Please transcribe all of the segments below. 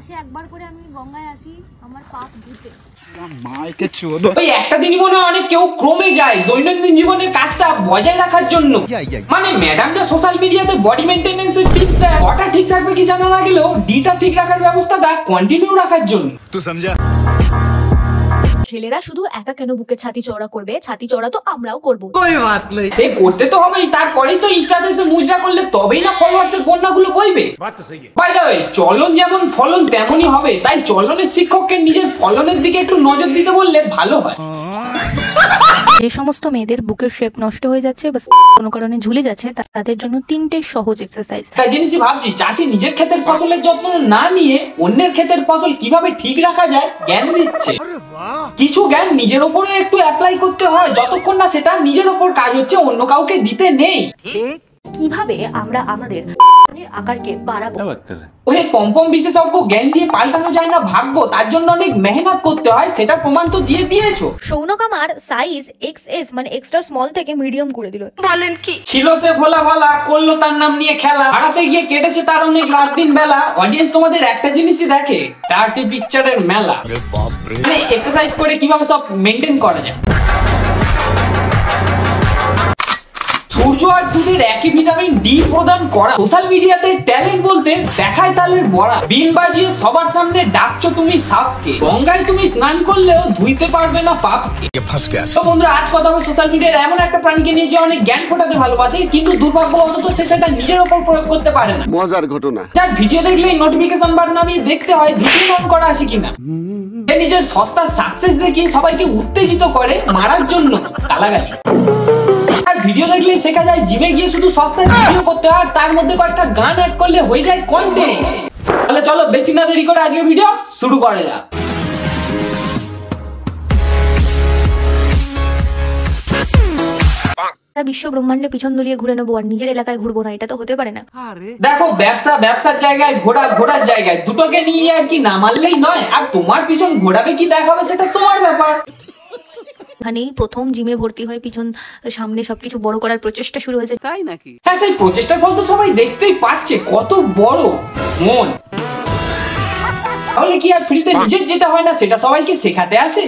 মাসে একবার করে আমি গঙ্গায় আসি আমার পাপ ধুতে। ওই একটা দিনই মনে হয় অনেক কেউ ক্রমে যায় দৈনন্দিন জীবনের কাজটা বজায় রাখার জন্য। মানে ম্যাডাম যা সোশ্যাল মিডিয়াতে বডি মেইনটেনেন্সের টিপস দেয়, ওটা ঠিক থাকবে কি জানা না গেলেও ডিটা ঠিক রাখার ব্যবস্থাটা কন্টিনিউ রাখার জন্য। তুই সমঝা? ছেলেরা শুধু একা কেন বুকের ছাতি চওড়া করবে? ছাতি চওড়া তো আমরাও করবো। সে করতে তো হবেই, তারপরেই তো ইনস্টাতে এসে মুজরা করলে তবেই না ফলোয়ার্সের বন্যাগুলো বইবে। বাই দ্য ওয়ে, চলন যেমন ফলন তেমনই হবে, তাই চলনের শিক্ষককে নিজের ফলনের দিকে একটু নজর দিতে বললে ভালো হয়। যে সমস্ত মেয়েদের বুকের শেপ নষ্ট হয়ে যাচ্ছে বা কোনো কারণে ঝুলে যাচ্ছে, তাদের জন্য 3টে সহজ এক্সারসাইজ। তাই জিনিসই ভাবছি, চাষি নিজের ক্ষেতের ফসলের যত্ন না নিয়ে অন্যের ক্ষেতের ফসল কিভাবে ঠিক রাখা যায় জ্ঞান দিচ্ছে। কিছু জ্ঞান নিজের ওপরে একটু অ্যাপ্লাই করতে হয়, যতক্ষণ না সেটা নিজের ওপর কাজ হচ্ছে অন্য কাউকে দিতে নেই। কিভাবে আমরা আমাদের আকারকে বাড়াবো? ওই পম্পম বিশেষজ্ঞ জ্ঞান দিয়ে পাল্টানো যায় না ভাগ্য, তার জন্য অনেক মেহনত করতে হয়, সেটা প্রমাণ তো দিয়ে দিয়েছো। সৌনক আমার সাইজ XS মানে এক্সট্রা স্মল থেকে মিডিয়াম করে দিল। বলেন কি? ছিল সে ভোলা ভালা, করলো তার নাম নিয়ে খেলা, হারাতে গিয়ে কেটেছে তার অনেক রাত দিন বেলা। অডিয়েন্স তোমাদের একটা জিনিসই দেখে, ডার্টি পিকচারের মেলা। মানে এক্সারসাইজ করে কিভাবে সব মেইনটেইন করা যায়। সূর্য আর দুধের একই ভিটামিন ডি প্রদান করা। সোশ্যাল মিডিয়াতে ট্যালেন্ট বলতে দেখায় তালের বড়া। বিন বাজিয়ে সবার সামনে ডাকছো তুমি সাপকে, গঙ্গায় তুমি স্নান করলেও ধুইতে পারবে না পাপকে। তো বন্ধুরা, আজ কথা হবে সোশ্যাল মিডিয়ার এমন একটা প্রাণীকে নিয়ে যে অনেক জ্ঞান ফোটাতে ভালোবাসে, কিন্তু দুর্ভাগ্যবশত সে সেটা নিজের উপর প্রয়োগ করতে পারে না। মজার ঘটনা, যার ভিডিও দেখলেই নোটিফিকেশন বাটন নামিয়ে দেখতে হয় ভিডিও অন করা আছে কিনা। সে নিজের সস্তা সাকসেস দেখিয়ে সবাইকে উত্তেজিত করে মারার জন্য গালাগালি। আর ভিডিও দেখলে শেখা যায় জিমে গিয়ে শুধু সস্তায় ভিডিও করতে হয়, আর তার মধ্যে কয়েকটা গান অ্যাড করলে হয়ে যায় কন্টেন্ট। তাহলে চলো বেশি না দেরি করে আজকের ভিডিও শুরু করা যাক। বিশ্ব ব্রহ্মাণ্ডে পিছন দলিয়ে ঘুরে নেবো আর নিজের এলাকায় ঘুরবো না, এটা তো হতে পারে না। দেখো, ব্যবসা ব্যবসার জায়গায়, ঘোড়া ঘোড়ার জায়গায়, দুটোকে নিয়ে আর কি না মারলেই নয়। আর তোমার পিছন ঘোরাবে কি দেখাবে সেটা তোমার ব্যাপার। এখানেই প্রথম জিমে ভর্তি হয়ে পিছন সামনে সবকিছু বড় করার প্রচেষ্টা শুরু হয়েছে, তাই নাকি? হ্যাঁ, সেই প্রচেষ্টার ফল তো সবাই দেখতেই পাচ্ছে, কত বড় মন। তাহলে কি আর ফ্রিতে নিজের যেটা হয় না সেটা সবাইকে শেখাতে আসে?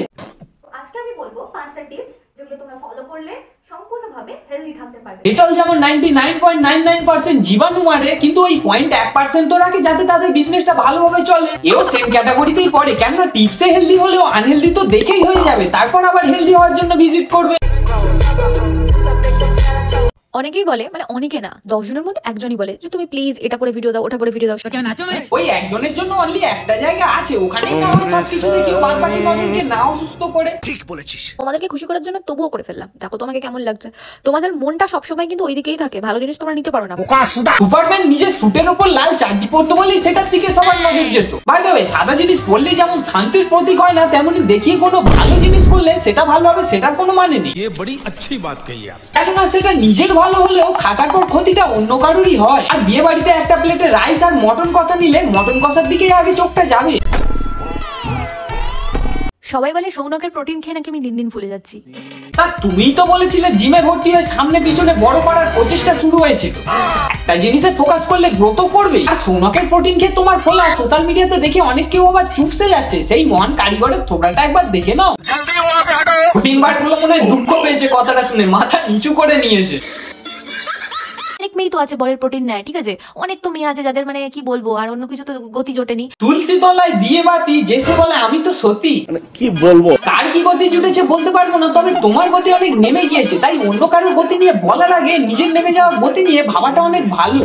আজকে আমি বলবো 5টা টিপস যেগুলো তোমরা ফলো করলে সম্পূর্ণভাবে হেলদি থাকতে পারবে। এটাও যেমন 99.99% জীবাণু মারে, কিন্তু ওই 0.1% তো রাখে যাতে তাদের বিজনেসটা ভালোভাবে চলে। এও সেম ক্যাটাগরিতেই পড়ে, কেননা টিপসে হেলদি হলেও আনহেলদি তো দেখেই হয়ে যাবে, তারপর আবার হেলদি হওয়ার জন্য ভিজিট করবে। অনেকেই বলে, মানে অনেকে না, 10 জনের মধ্যে একজনই বলে যে তুমি প্লিজ এটা পরে ভিডিও দাও, ওটা পরে ভিডিও দাও। ওই একজনের জন্য অনলি একটা জায়গা আছে, ওখানেই না হয় সবকিছু দেখি বাদ বাকি নজনকে না অসুস্থ করে। ঠিক বলেছিস। তোমাদেরকে খুশি করার জন্য তবুও করে ফেললাম, দেখো তোমাকে কেমন লাগছে। তোমাদের মনটা সবসময় কিন্তু ওই দিকেই থাকে, ভালো জিনিস তোমরা নিতে পারো না। সুপারম্যান নিজের স্যুটের উপর লাল চাঁদি পড়তে বলেই সেটার দিকে সবার নজর যেত। বাই দ্য ওয়ে, সাদা জিনিস পড়লে যেমন শান্তির প্রতীক হয় না, তেমনি দেখিয়ে কোনো ভালো জিনিস করলে সেটা ভালো হবে, সেটার কোনো মানে নেই। ये बड़ी अच्छी बात कही आप। কেননা সেটা নিজের ভালো হলেও খাটার পর ক্ষতিটা অন্য কারোরই হয়। আর বিয়ে বাড়িতে একটা প্লেটে রাইস আর মটন কষা নিলে মটন কষার দিকেই আগে চোখটা যাবে। সবাই বলে সৌনকের প্রোটিন খেয়ে নাকি আমি দিন দিন ফুলে যাচ্ছি। তা তুমিই তো বলেছিলে জিমে ভর্তি হয়ে সামনে পিছনে বড় করার প্রচেষ্টা শুরু হয়েছে। একটা জিনিসে ফোকাস করলে গ্রোথ করবে। আর সৌনকের প্রোটিন খেয়ে তোমার ফোলা সোশ্যাল মিডিয়াতে দেখে অনেক কেউ আবার চুপসে যাচ্ছে। সেই মহান কারিগরের থোবড়াটা একবার দেখে নাও। প্রোটিন বারগুলো মনে হয় দুঃখ পেয়েছে কথাটা শুনে, মাথা নিচু করে নিয়েছে। অনেক মেয়ে তো আছে বরের প্রোটিন নেয়, ঠিক আছে, অনেক তো মেয়ে আছে যাদের মানে কি বলবো আর অন্য কিছু তো গতি জোটেনি। তুলসী তলায় দিয়ে বাতি যেসে বলে আমি তো সতী, কি বলবো, কার কি গতি জুটেছে বলতে পারবো না, তবে তোমার গতি অনেক নেমে গিয়েছে। তাই অন্য কারোর গতি নিয়ে বলার আগে নিজের নেমে যাওয়া গতি নিয়ে ভাবাটা অনেক ভালো।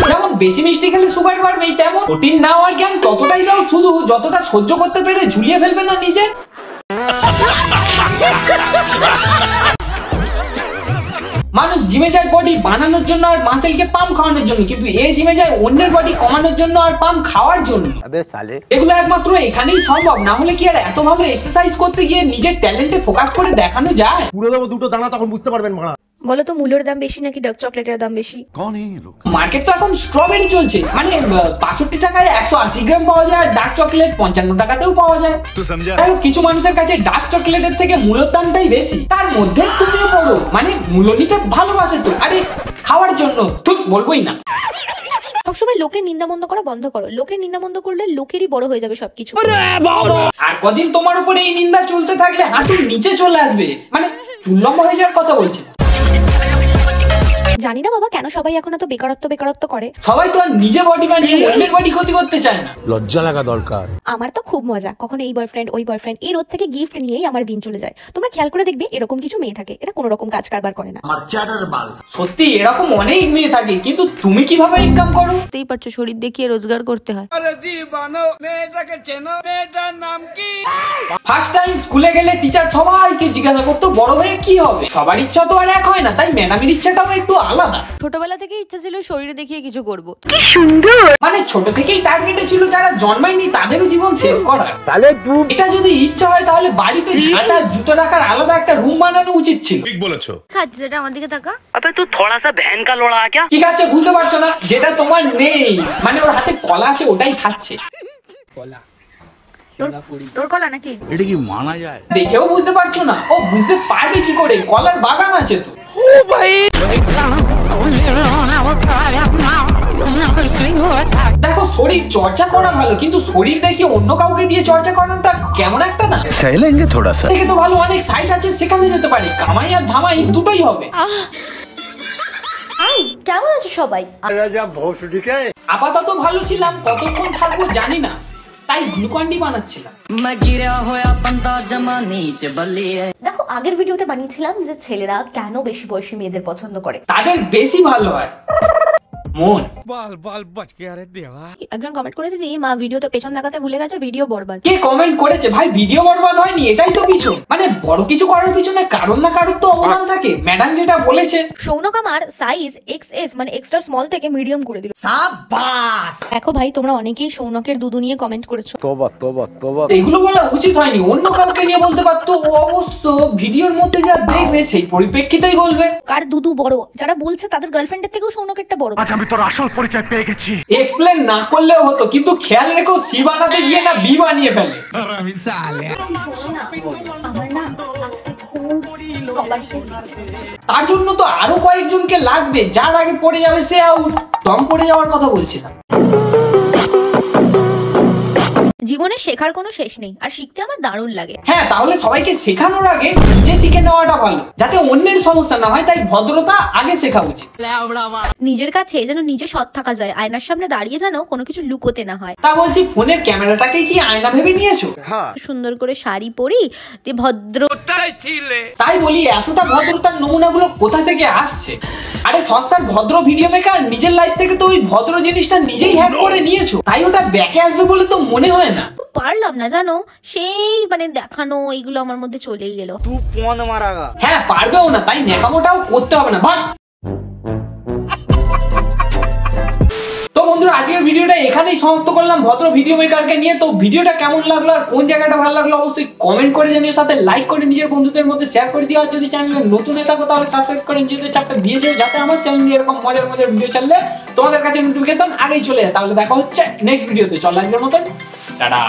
যেমন বেশি মিষ্টি খেলে সুগার বাড়বে, তেমন প্রোটিন নাও আর জ্ঞান ততটাই দাও, শুধু যতটা সহ্য করতে পেরে ঝুলিয়ে ফেলবে না নিজে। মানুষ জিমে যায় বডি বানানোর জন্য আর মাসেলকে পাম্প খাওয়ানোর জন্য, কিন্তু এই জিমে যায় অন্যের বডি কমানোর জন্য আর পাম্প খাওয়ার জন্য। এগুলো একমাত্র এখানেই সম্ভব, না হলে কি আর এত ভালো এক্সারসাইজ করতে গিয়ে নিজের ট্যালেন্টে ফোকাস করে দেখানো যায়? পুরো দেবো দুটো দানা, তখন বুঝতে পারবেন মারা। বলো তো মূল্যের দাম বেশি নাকি ডার্ক চকলেটের দাম বেশি? মার্কেট তো এখন স্ট্রবেরি চলছে, মানে 65 টাকায় 180 গ্রাম পাওয়া যায়, আর ডার্ক চকলেট 55 টাকাতেও পাওয়া যায়। তাই কিছু মানুষের কাছে ডার্ক চকলেটের থেকে মূল্যের দামটাই বেশি। তার মধ্যে তুমিও পড়ো, মানে মূল্য নিতে ভালোবাসে তো, আরে খাওয়ার জন্য তো বলবোই না। সবসময় লোকের নিন্দামন্দ করা বন্ধ করো। লোকের নিন্দামন্দ করলে লোকেরই বড় হয়ে যাবে সবকিছু। আর কদিন তোমার উপরে এই নিন্দা চলতে থাকলে হাঁটুর নিচে চলে আসবে, মানে চুল লম্বা হয়ে যাওয়ার কথা বলছি। জানি না বাবা কেন সবাই এখন এত বেকারত্ব করে। সবাই তো আর নিজে বডি বানিয়ে অন্যের বডি ক্ষতি করতে চায় না। লজ্জা লাগা দরকার। আমার তো খুব মজা, কখনো এই বয়ফ্রেন্ড ওই বয়ফ্রেন্ড, এই রোদ থেকে গিফট নিয়েই আমার দিন চলে যায়। তোমরা খেয়াল করে দেখবে এরকম কিছু মেয়ে থাকে, এরা কোনো রকম কাজ কারবার করে না। সত্যি এরকম অনেক মেয়ে থাকে, কিন্তু তুমি কিভাবে ইনকাম করো? বুঝতেই পারছো, শরীর দেখিয়ে রোজগার করতে হয়। ফার্স্ট টাইম স্কুলে গেলে টিচার সবাইকে জিজ্ঞাসা করতো বড় হয়ে কি হবে। সবার ইচ্ছা তো আর এক হয় না, তাই ম্যাডামের ইচ্ছাটাও একটু আলাদা। ছোটবেলা থেকে ইচ্ছা ছিল শরীরে দেখিয়ে কিছু করব। মানে ছোট থেকেই টার্গেটে ছিল যারা জন্মায়নি তাদেরও জীবন শেষ করার। তাহলে তুই এটা যদি ইচ্ছা হয় তাহলে বাড়িতে ঝাঁটা জুতো রাখার আলাদা একটা রুম বানানো উচিত ছিল। ঠিক বলেছো। খাচ্ছে এটা আমার দিকে তাকা। अबे तू थोड़ा सा बहन का लोड़ा है क्या? কি খাচ্ছে বুঝতে পারছো না? যেটা তোমার নেই, মানে ওর হাতে কলা আছে ওটাই খাচ্ছে। তোর কলা নাকি? এটা কি মানা যায়? দেখেও বুঝতে পারছো না? ও বুঝতে পারবে কি করে? কলার বাগান আছে তো। দেখো শরীর চর্চা করা ভালো, কিন্তু শরীর দেখিয়ে অন্য কাউকে দিয়ে চর্চা করাটা কেমন একটা না? सहलेंगे थोड़ा सा। দেখে তো ভালো অনেক সাইট আছে, সেখানে যেতে পারে। কামাই আর ধামাই দুটোই হবে। কেমন আছো সবাই? राजा भोसडी के আপাতত ভালো ছিলাম, কতক্ষণ থাকবো জানি না, তাই গ্লুকন্ডি বানাচ্ছিলাম। দেখো আগের ভিডিওতে বানিয়েছিলাম যে ছেলেরা কেন বেশি বয়সী মেয়েদের পছন্দ করে। তাদের বেশি ভালো হয় মন। बाल बाल बच गया रे देवा। একজন কমেন্ট করেছে যে এই মা ভিডিওতে পেছন দেখাতে ভুলে গেছে, ভিডিও বরবাদ। কে কমেন্ট করেছে? ভাই ভিডিও বরবাদ হয়নি, এটাই তো পিছন। মানে বড় কিছু করার পিছনে কারণ না কারোর তো অবদান থাকে। ম্যাডাম যেটা বলেছে, সৌনক আমার সাইজ XS মানে এক্সট্রা স্মল থেকে মিডিয়াম করে দিল। সাবাস। দেখো ভাই তোমরা অনেকেই সৌনকের দুদু নিয়ে কমেন্ট করেছো। तोबा तोबा तोबा। এগুলো বলা উচিত হয়নি। অন্য কাউকে নিয়ে বলতে পারতো। ও অবশ্য ভিডিওর মধ্যে যা দেখবে সেই পরিপ্রেক্ষিতেই বলবে। কার দুদু বড়? যারা বলছে তাদের গার্লফ্রেন্ডের থেকেও সৌনকেরটা বড়। আমি তোর আসল পরিচয় পেয়ে গেছি। এক্সপ্লেন না করলেও হতো, কিন্তু খেয়াল রেখো সি বানাতে গিয়ে না বি বানিয়ে ফেলে। আমার না আজকে খুব তার জন্য তো আরো কয়েকজনকে লাগবে, যার আগে পড়ে যাবে সে আউট। দম পড়ে যাওয়ার কথা বলছিলাম। জীবনে শেখার কোনো শেষ নেই, আর শিখতে আমার দারুণ লাগে। হ্যাঁ, তাহলে সবাইকে শেখানোর আগে নিজে শিখে নেওয়াটা ভালো, যাতে অন্যের সমস্যা না হয়। তাই ভদ্রতা আগে শেখা উচিত। নিজের কাছে যেন নিজে সৎ থাকা যায়, আয়নার সামনে দাঁড়িয়ে যেন কোনো কিছু লুকোতে না হয়। তা বলছি, ফোনের ক্যামেরাটাকে কি আয়না ভেবে নিয়েছো? সুন্দর করে শাড়ি পরি দিয়ে ভদ্র। তাই বলি এতটা ভদ্রতার নমুনাগুলো কোথা থেকে আসছে? আরে সস্তার ভদ্র ভিডিও মেকার নিজের লাইফ থেকে তো ওই ভদ্র জিনিসটা নিজেই হ্যাক করে নিয়েছো, তাই ওটা ব্যাকে আসবে বলে তো মনে হয় না। পারলাম না জানো, সেই মানে দেখানো এইগুলো আমার মধ্যে চলেই গেল। হ্যাঁ, পারবেও না, তাই ন্যাকামোটাও করতে হবে না। ভাগ। তো বন্ধুরা, আজকের ভিডিওটা এখানেই সমাপ্ত করলাম ভদ্র ভিডিও মেকারকে নিয়ে। তো ভিডিওটা কেমন লাগলো আর কোন জায়গাটা ভালো লাগলো অবশ্যই কমেন্ট করে জানিও, সাথে লাইক করে নিজের বন্ধুদের মধ্যে শেয়ার করে দিও। আর যদি চ্যানেলে নতুন হয়ে থাকো তাহলে সাবস্ক্রাইব করে নিজেদের চাপটা দিয়ে দিও, যাতে আমার চ্যানেল দিয়ে এরকম মজার মজার ভিডিও ছাড়লে তোমাদের কাছে নোটিফিকেশন আগেই চলে যায়। তাহলে দেখা হচ্ছে নেক্সট ভিডিওতে। চল আজকের মতন টাটা।